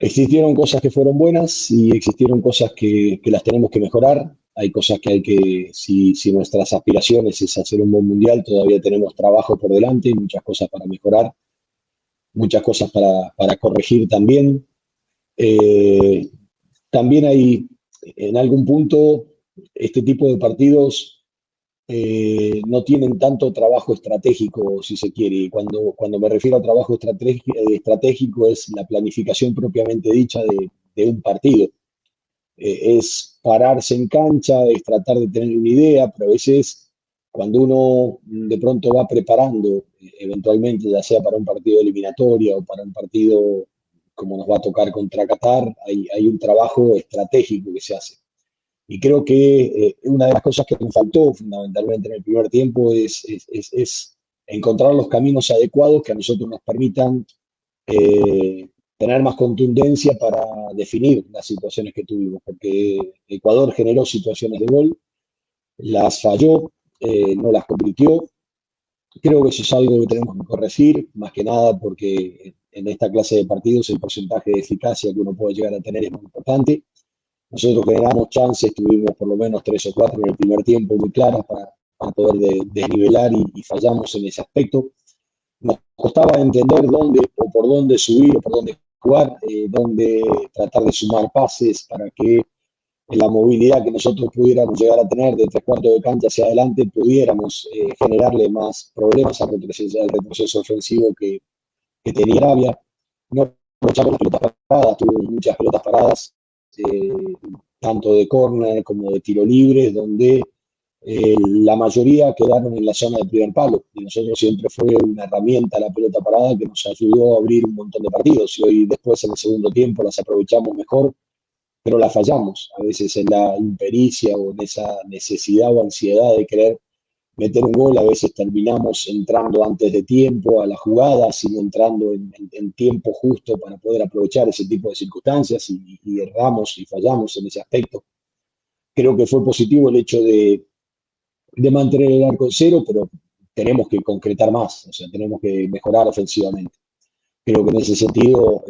Existieron cosas que fueron buenas y existieron cosas que las tenemos que mejorar. Hay cosas que hay que, si nuestras aspiraciones es hacer un buen mundial, todavía tenemos trabajo por delante, muchas cosas para mejorar, muchas cosas para corregir también. Eh, También hay, en algún punto, este tipo de partidos no tienen tanto trabajo estratégico, si se quiere. Y cuando me refiero a trabajo estratégico es la planificación propiamente dicha de un partido. Es pararse en cancha, es tratar de tener una idea, pero a veces cuando uno de pronto va preparando, eventualmente, ya sea para un partido de eliminatoria o para un partido como nos va a tocar contra Qatar, hay un trabajo estratégico que se hace. Y creo que una de las cosas que nos faltó fundamentalmente en el primer tiempo es encontrar los caminos adecuados que a nosotros nos permitan tener más contundencia para definir las situaciones que tuvimos, porque Ecuador generó situaciones de gol, las falló, no las convirtió. Creo que eso es algo que tenemos que corregir, más que nada porque en esta clase de partidos el porcentaje de eficacia que uno puede llegar a tener es muy importante. Nosotros generamos chances, tuvimos por lo menos tres o cuatro en el primer tiempo muy claras para poder desnivelar y fallamos en ese aspecto. Nos costaba entender dónde o por dónde subir o por dónde jugar, dónde tratar de sumar pases para que en la movilidad que nosotros pudiéramos llegar a tener de tres cuartos de cancha hacia adelante pudiéramos generarle más problemas al retroceso ofensivo que tenía Arabia. No aprovechamos las pelotas paradas, tuvimos muchas pelotas paradas, eh, tanto de córner como de tiro libres, donde la mayoría quedaron en la zona del primer palo. Y nosotros siempre fue una herramienta la pelota parada que nos ayudó a abrir un montón de partidos. Y hoy después en el segundo tiempo las aprovechamos mejor, pero las fallamos. A veces en la impericia o en esa necesidad o ansiedad de querer meter un gol, a veces terminamos entrando antes de tiempo a la jugada, sino entrando en tiempo justo para poder aprovechar ese tipo de circunstancias y erramos y fallamos en ese aspecto. Creo que fue positivo el hecho de mantener el arco en cero, pero tenemos que concretar más, o sea, tenemos que mejorar ofensivamente. Creo que en ese sentido,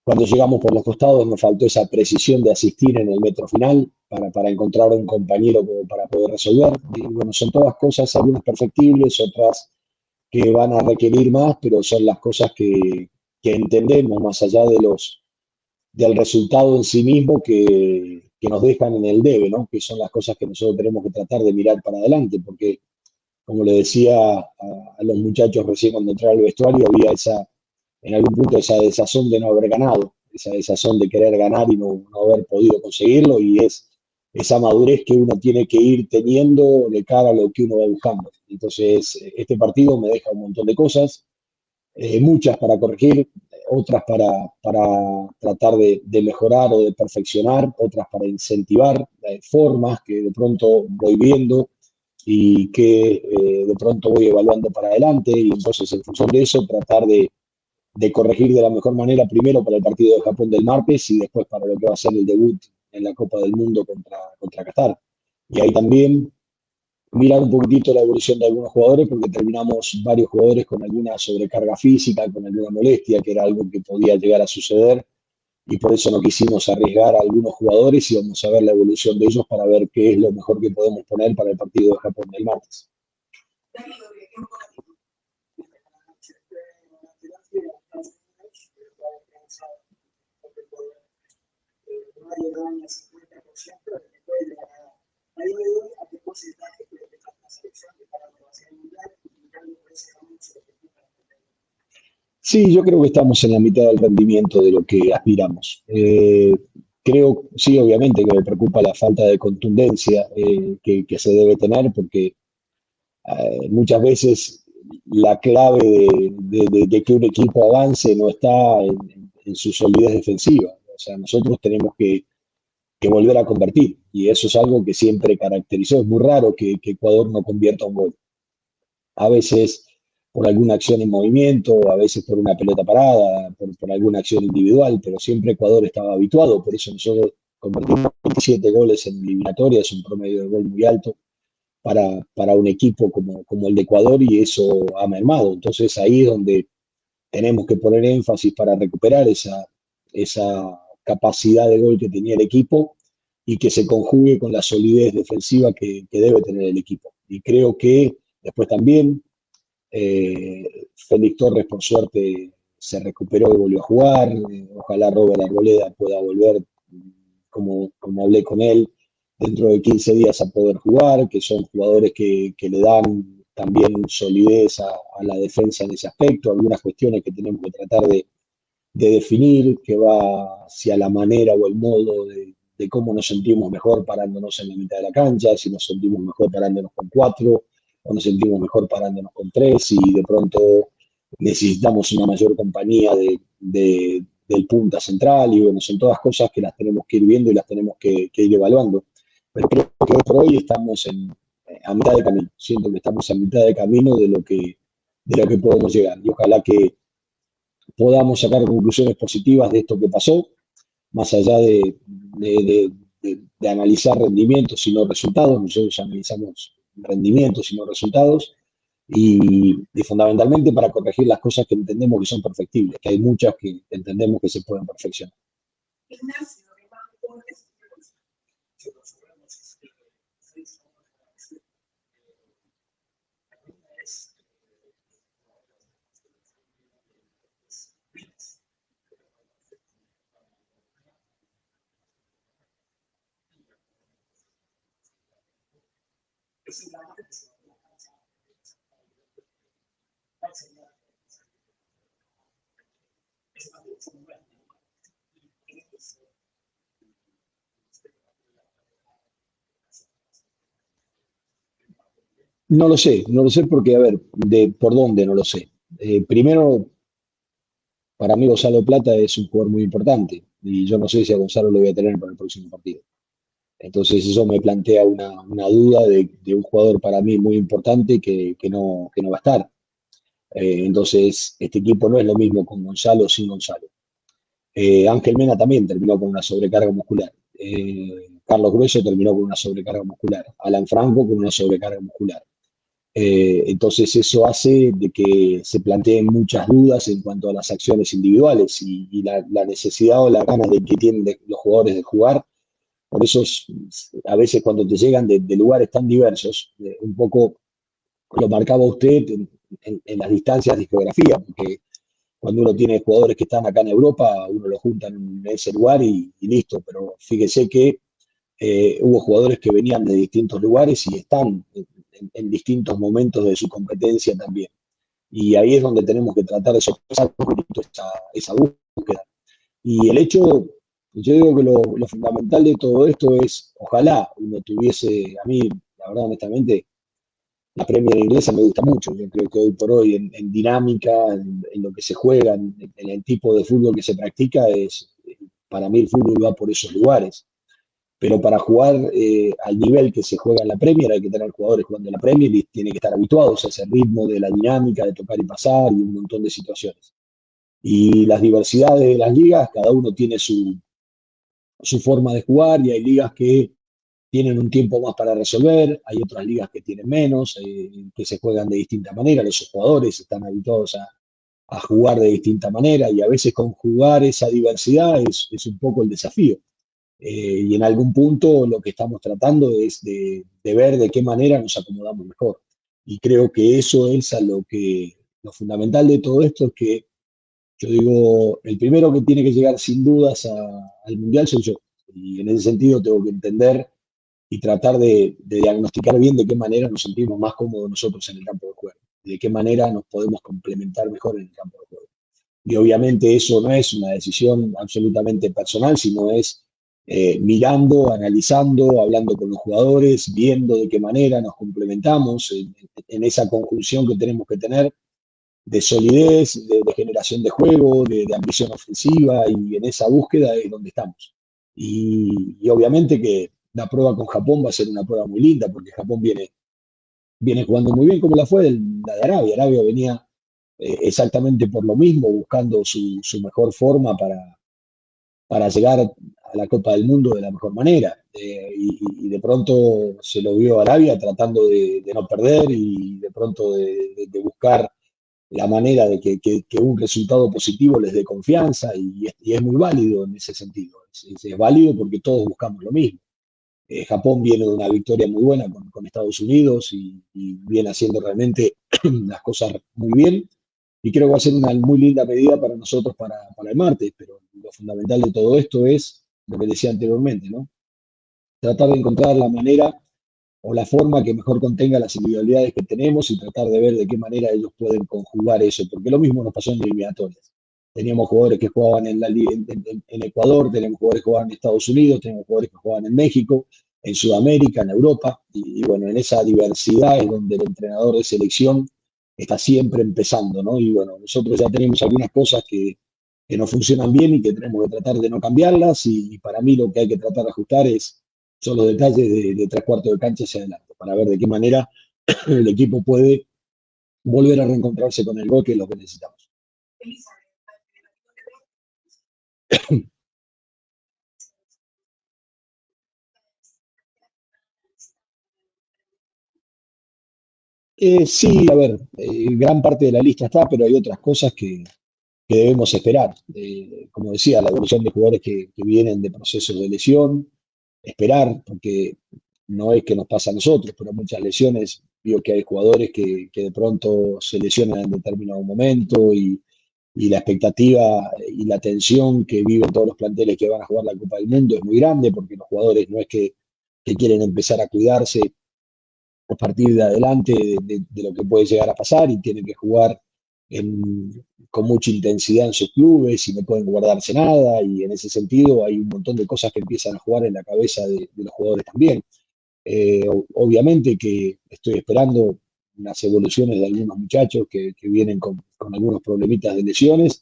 cuando llegamos por los costados, nos faltó esa precisión de asistir en el metro final para encontrar un compañero para poder resolver. Y bueno, son todas cosas, algunas perfectibles, otras que van a requerir más, pero son las cosas que entendemos más allá del resultado en sí mismo que nos dejan en el debe, ¿no? Que son las cosas que nosotros tenemos que tratar de mirar para adelante, porque como le decía a los muchachos recién cuando entraba al vestuario, había en algún punto esa desazón de no haber ganado, esa desazón de querer ganar y no haber podido conseguirlo, y es esa madurez que uno tiene que ir teniendo de cara a lo que uno va buscando. Entonces, este partido me deja un montón de cosas, muchas para corregir, otras para tratar de mejorar o de perfeccionar, otras para incentivar formas que de pronto voy viendo y que de pronto voy evaluando para adelante y entonces en función de eso tratar de corregir de la mejor manera primero para el partido de Japón del martes y después para lo que va a ser el debut en la Copa del Mundo contra Qatar. Y ahí también mirar un poquitito la evolución de algunos jugadores porque terminamos varios jugadores con alguna sobrecarga física, con alguna molestia, que era algo que podía llegar a suceder y por eso no quisimos arriesgar a algunos jugadores y vamos a ver la evolución de ellos para ver qué es lo mejor que podemos poner para el partido de Japón del martes. Sí, yo creo que estamos en la mitad del rendimiento de lo que aspiramos. Creo, sí, obviamente que me preocupa la falta de contundencia que se debe tener, porque muchas veces la clave de que un equipo avance no está en su solidez defensiva. O sea, nosotros tenemos que volver a convertir, y eso es algo que siempre caracterizó. Es muy raro que Ecuador no convierta un gol. A veces por alguna acción en movimiento, a veces por una pelota parada, por alguna acción individual, pero siempre Ecuador estaba habituado, por eso nosotros convertimos 27 goles en eliminatoria, es un promedio de gol muy alto para un equipo como el de Ecuador y eso ha mermado. Entonces ahí es donde tenemos que poner énfasis para recuperar esa capacidad de gol que tenía el equipo y que se conjugue con la solidez defensiva que debe tener el equipo. Y creo que después también Félix Torres, por suerte, se recuperó y volvió a jugar. Ojalá Robert Arboleda pueda volver, como hablé con él, dentro de 15 días a poder jugar, que son jugadores que le dan también solidez a la defensa en ese aspecto, algunas cuestiones que tenemos que tratar de definir, que va hacia la manera o el modo de cómo nos sentimos mejor parándonos en la mitad de la cancha, si nos sentimos mejor parándonos con cuatro, o nos sentimos mejor parándonos con tres, y de pronto necesitamos una mayor compañía del punta central, y bueno, son todas cosas que las tenemos que ir viendo y las tenemos que ir evaluando. Pero creo que hoy por hoy estamos a mitad de camino. Siento que estamos a mitad de camino de lo que podemos llegar. Y ojalá que podamos sacar conclusiones positivas de esto que pasó, más allá de analizar rendimientos y no resultados. Nosotros analizamos rendimientos y no resultados, y fundamentalmente para corregir las cosas que entendemos que son perfectibles, que hay muchas que entendemos que se pueden perfeccionar. No lo sé porque, a ver, por dónde no lo sé. Primero, para mí Gonzalo Plata es un jugador muy importante y yo no sé si a Gonzalo lo voy a tener para el próximo partido. Entonces eso me plantea una duda de un jugador para mí muy importante que no va a estar. Entonces este equipo no es lo mismo con Gonzalo o sin Gonzalo. Ángel Mena también terminó con una sobrecarga muscular. Carlos Grueso terminó con una sobrecarga muscular. Alan Franco con una sobrecarga muscular. Entonces eso hace de que se planteen muchas dudas en cuanto a las acciones individuales y la necesidad o la ganas que tienen los jugadores de jugar. Por eso a veces cuando te llegan de lugares tan diversos, un poco lo marcaba usted en las distancias de geografía, porque cuando uno tiene jugadores que están acá en Europa, uno los junta en ese lugar y listo, pero fíjese que hubo jugadores que venían de distintos lugares y están en distintos momentos de su competencia también. Y ahí es donde tenemos que tratar de sopesar un poquito esa búsqueda. Y el hecho, yo digo que lo fundamental de todo esto es, ojalá uno tuviese, a mí, la verdad, honestamente, la Premier inglesa me gusta mucho. Yo creo que hoy por hoy en dinámica, en lo que se juega, en el tipo de fútbol que se practica, para mí el fútbol va por esos lugares. Pero para jugar al nivel que se juega en la Premier hay que tener jugadores jugando en la Premier y tienen que estar habituados a ese ritmo de la dinámica, de tocar y pasar y un montón de situaciones. Y las diversidades de las ligas, cada uno tiene su forma de jugar, y hay ligas que tienen un tiempo más para resolver, hay otras ligas que tienen menos, que se juegan de distinta manera, los jugadores están habituados a jugar de distinta manera, y a veces conjugar esa diversidad es un poco el desafío. Y en algún punto lo que estamos tratando es de ver de qué manera nos acomodamos mejor. Y creo que eso es lo fundamental de todo esto, es que yo digo, el primero que tiene que llegar sin dudas al Mundial soy yo. Y en ese sentido tengo que entender y tratar de diagnosticar bien de qué manera nos sentimos más cómodos nosotros en el campo de juego, de qué manera nos podemos complementar mejor en el campo de juego. Y obviamente eso no es una decisión absolutamente personal, sino es mirando, analizando, hablando con los jugadores, viendo de qué manera nos complementamos en esa conjunción que tenemos que tener de solidez, de generación de juego, de ambición ofensiva, y en esa búsqueda es donde estamos. Y obviamente que la prueba con Japón va a ser una prueba muy linda, porque Japón viene jugando muy bien, como la fue la de Arabia. Arabia venía exactamente por lo mismo, buscando su mejor forma para llegar a la Copa del Mundo de la mejor manera. Y de pronto se lo vio a Arabia tratando de no perder y de pronto de buscar la manera de que un resultado positivo les dé confianza y es muy válido en ese sentido. Es válido porque todos buscamos lo mismo. Japón viene de una victoria muy buena con Estados Unidos y viene haciendo realmente las cosas muy bien. Y creo que va a ser una muy linda medida para nosotros para el martes, pero lo fundamental de todo esto es lo que decía anteriormente, ¿no? Tratar de encontrar la manera o la forma que mejor contenga las individualidades que tenemos y tratar de ver de qué manera ellos pueden conjugar eso, porque lo mismo nos pasó en eliminatorias. Teníamos jugadores que jugaban en Ecuador, teníamos jugadores que jugaban en Estados Unidos, teníamos jugadores que jugaban en México, en Sudamérica, en Europa, y bueno, en esa diversidad es donde el entrenador de selección está siempre empezando, ¿no? Y bueno, nosotros ya tenemos algunas cosas que no funcionan bien y que tenemos que tratar de no cambiarlas, y para mí lo que hay que tratar de ajustar son los detalles de tres cuartos de cancha hacia adelante, para ver de qué manera el equipo puede volver a reencontrarse con el gol, que es lo que necesitamos. Sí, a ver, gran parte de la lista está, pero hay otras cosas que debemos esperar. Como decía, la evolución de jugadores que vienen de procesos de lesión, esperar, porque no es que nos pasa a nosotros, pero muchas lesiones, veo que hay jugadores que de pronto se lesionan en determinado momento y la expectativa y la tensión que viven todos los planteles que van a jugar la Copa del Mundo es muy grande, porque los jugadores no es que quieren empezar a cuidarse a partir de adelante de lo que puede llegar a pasar y tienen que jugar con mucha intensidad en sus clubes y no pueden guardarse nada, y en ese sentido hay un montón de cosas que empiezan a jugar en la cabeza de los jugadores también. Obviamente que estoy esperando unas evoluciones de algunos muchachos que vienen con algunos problemitas de lesiones,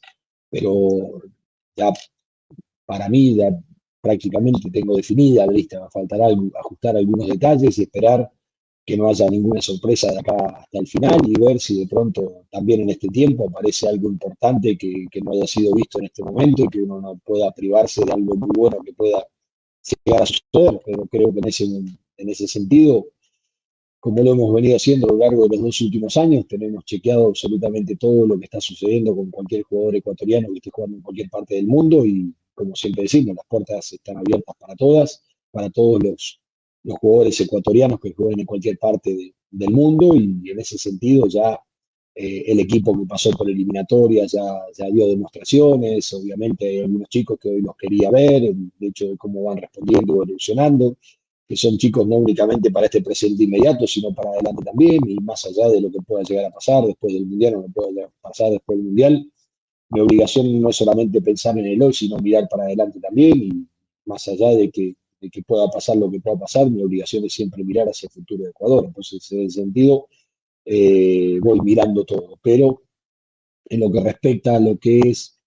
pero ya para mí ya prácticamente tengo definida la lista. Va a faltar ajustar algunos detalles y esperar que no haya ninguna sorpresa de acá hasta el final y ver si de pronto también en este tiempo aparece algo importante que no haya sido visto en este momento y que uno no pueda privarse de algo muy bueno que pueda llegar a suceder. Pero creo que en ese sentido, como lo hemos venido haciendo a lo largo de los dos últimos años, tenemos chequeado absolutamente todo lo que está sucediendo con cualquier jugador ecuatoriano que esté jugando en cualquier parte del mundo, y como siempre decimos, las puertas están abiertas para todas, para todos los jugadores ecuatorianos que jueguen en cualquier parte del mundo, y en ese sentido ya el equipo que pasó por eliminatorias ya dio demostraciones. Obviamente hay algunos chicos que hoy los quería ver, el hecho de cómo van respondiendo y evolucionando, que son chicos no únicamente para este presente inmediato, sino para adelante también, y más allá de lo que pueda llegar a pasar después del Mundial o no pueda llegar a pasar después del Mundial. Mi obligación no es solamente pensar en el hoy, sino mirar para adelante también, y más allá de que pueda pasar lo que pueda pasar, mi obligación es siempre mirar hacia el futuro de Ecuador. Entonces, en ese sentido, voy mirando todo, pero en lo que respecta a lo que es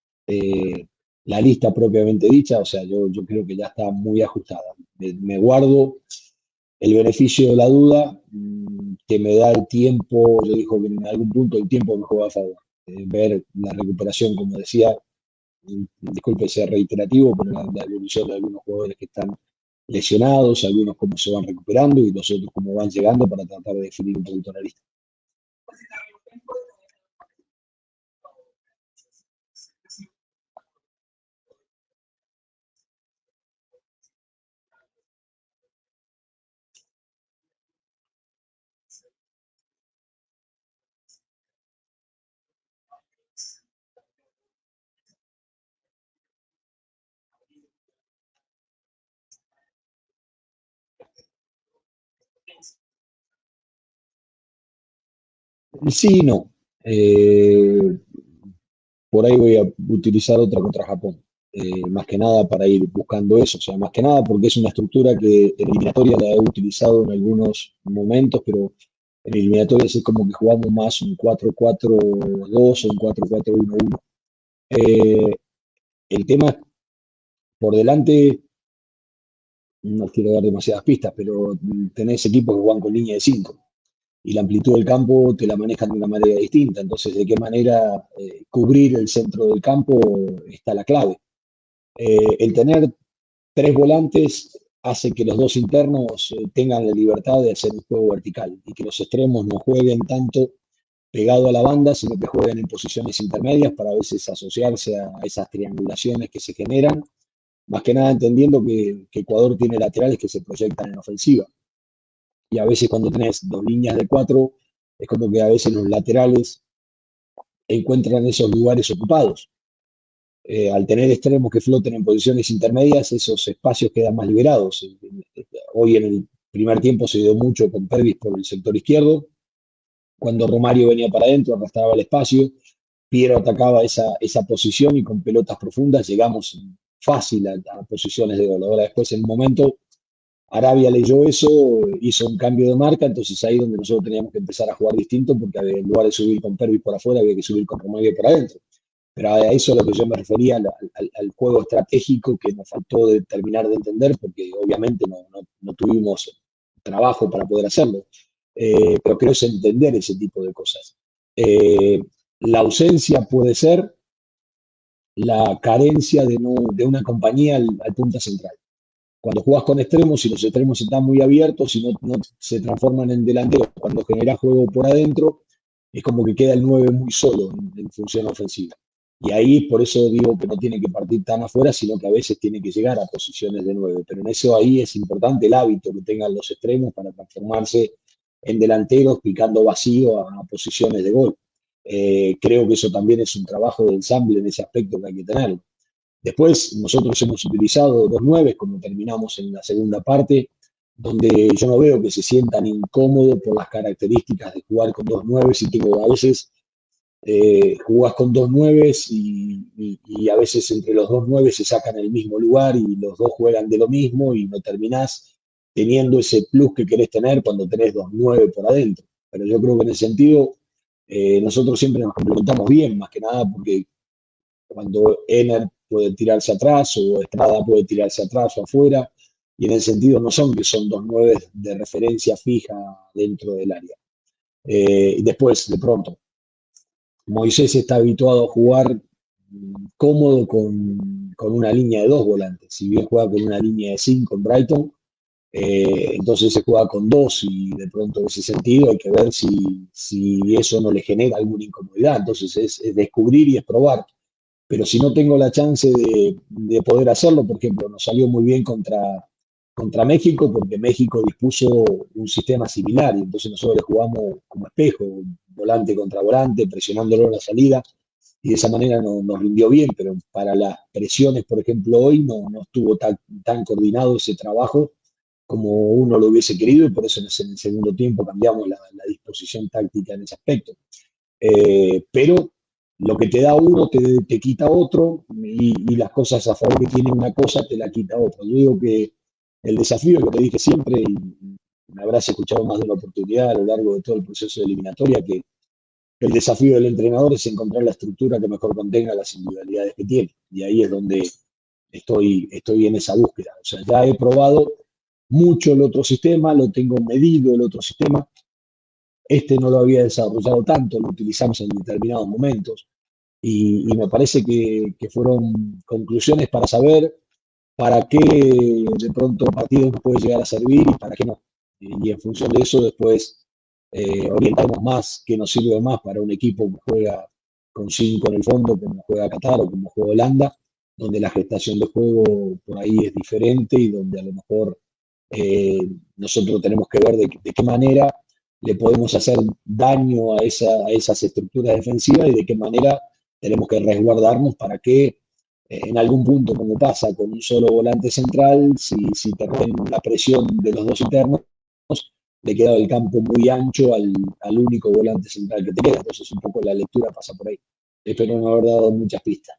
la lista propiamente dicha, o sea, yo creo que ya está muy ajustada. Me guardo el beneficio de la duda, que me da el tiempo. Yo digo que en algún punto el tiempo me juega a favor. Ver la recuperación, como decía, disculpe ser reiterativo, pero la evolución de algunos jugadores que están lesionados, algunos cómo se van recuperando y los otros cómo van llegando, para tratar de definir un poquito la lista. Sí, no. Por ahí voy a utilizar otra contra Japón. Más que nada para ir buscando eso, o sea, más que nada porque es una estructura que en eliminatoria la he utilizado en algunos momentos, pero en eliminatorias es como que jugamos más un 4-4-2 o un 4-4-1-1. Eh, el tema por delante, no quiero dar demasiadas pistas, pero tenés equipos que juegan con línea de 5 y la amplitud del campo te la manejan de una manera distinta. Entonces, ¿de qué manera cubrir el centro del campo? Está la clave. El tener tres volantes hace que los dos internos tengan la libertad de hacer un juego vertical y que los extremos no jueguen tanto pegado a la banda, sino que juegan en posiciones intermedias para a veces asociarse a esas triangulaciones que se generan, más que nada entendiendo que Ecuador tiene laterales que se proyectan en ofensiva. Y a veces cuando tenés dos líneas de cuatro, es como que a veces los laterales encuentran esos lugares ocupados. Al tener extremos que floten en posiciones intermedias, esos espacios quedan más liberados. Hoy en el primer tiempo se dio mucho con Pervis por el sector izquierdo. Cuando Romario venía para adentro, arrastraba el espacio. Piero atacaba esa posición y con pelotas profundas llegamos fácil a posiciones de gol. Ahora después en un momento Arabia leyó eso, hizo un cambio de marca, entonces ahí donde nosotros teníamos que empezar a jugar distinto porque en lugar de subir con Pervis por afuera había que subir con Romario por adentro. Pero a eso es a lo que yo me refería, al juego estratégico que nos faltó de terminar de entender, porque obviamente no tuvimos trabajo para poder hacerlo. Pero creo es entender ese tipo de cosas. La ausencia puede ser la carencia de una compañía al punta central. Cuando juegas con extremos, si los extremos están muy abiertos, si no se transforman en delanteros, cuando genera juego por adentro, es como que queda el 9 muy solo en función ofensiva. Y ahí por eso digo que no tiene que partir tan afuera, sino que a veces tiene que llegar a posiciones de 9. Pero en eso ahí es importante el hábito que tengan los extremos para transformarse en delanteros, picando vacío a posiciones de gol. Creo que eso también es un trabajo de ensamble en ese aspecto que hay que tener. Después nosotros hemos utilizado dos nueves, como terminamos en la segunda parte, donde yo no veo que se sientan incómodos por las características de jugar con dos nueves y tengo a veces jugás con dos nueves y a veces entre los dos nueves se sacan el mismo lugar y los dos juegan de lo mismo y no terminás teniendo ese plus que querés tener cuando tenés dos nueve por adentro. Pero yo creo que en ese sentido nosotros siempre nos complementamos bien, más que nada porque cuando Ener puede tirarse atrás o Estrada puede tirarse atrás o afuera, y en el sentido no son que son dos nueve de referencia fija dentro del área. Y después, de pronto, Moisés está habituado a jugar cómodo con una línea de dos volantes. Si bien juega con una línea de cinco en Brighton, entonces se juega con dos y de pronto en ese sentido hay que ver si eso no le genera alguna incomodidad. Entonces es descubrir y es probar. Pero si no tengo la chance de poder hacerlo, por ejemplo, nos salió muy bien contra México porque México dispuso un sistema similar y entonces nosotros le jugamos como espejo, volante contra volante, presionándolo en la salida y de esa manera nos rindió bien, pero para las presiones, por ejemplo, hoy no estuvo tan coordinado ese trabajo como uno lo hubiese querido y por eso en el segundo tiempo cambiamos la disposición táctica en ese aspecto. Pero lo que te da uno te quita otro y las cosas a favor que tiene una cosa te la quita otra. Yo digo que el desafío, lo que dije siempre, y me habrás escuchado más de una oportunidad a lo largo de todo el proceso de eliminatoria, que el desafío del entrenador es encontrar la estructura que mejor contenga las individualidades que tiene. Y ahí es donde estoy en esa búsqueda. O sea, ya he probado mucho el otro sistema, lo tengo medido el otro sistema. Este no lo había desarrollado tanto, lo utilizamos en determinados momentos. Y me parece que fueron conclusiones para saber para qué de pronto partido nos puede llegar a servir y para qué no. Y en función de eso después orientamos más qué nos sirve más para un equipo que juega con 5 en el fondo, como juega Qatar o como juega Holanda, donde la gestación de juego por ahí es diferente y donde a lo mejor eh, nosotros tenemos que ver de qué manera le podemos hacer daño a esas estructuras defensivas y de qué manera tenemos que resguardarnos para que en algún punto, como pasa con un solo volante central, si te rompen la presión de los dos internos, le queda el campo muy ancho al único volante central que te queda. Entonces, un poco la lectura pasa por ahí. Espero no haber dado muchas pistas.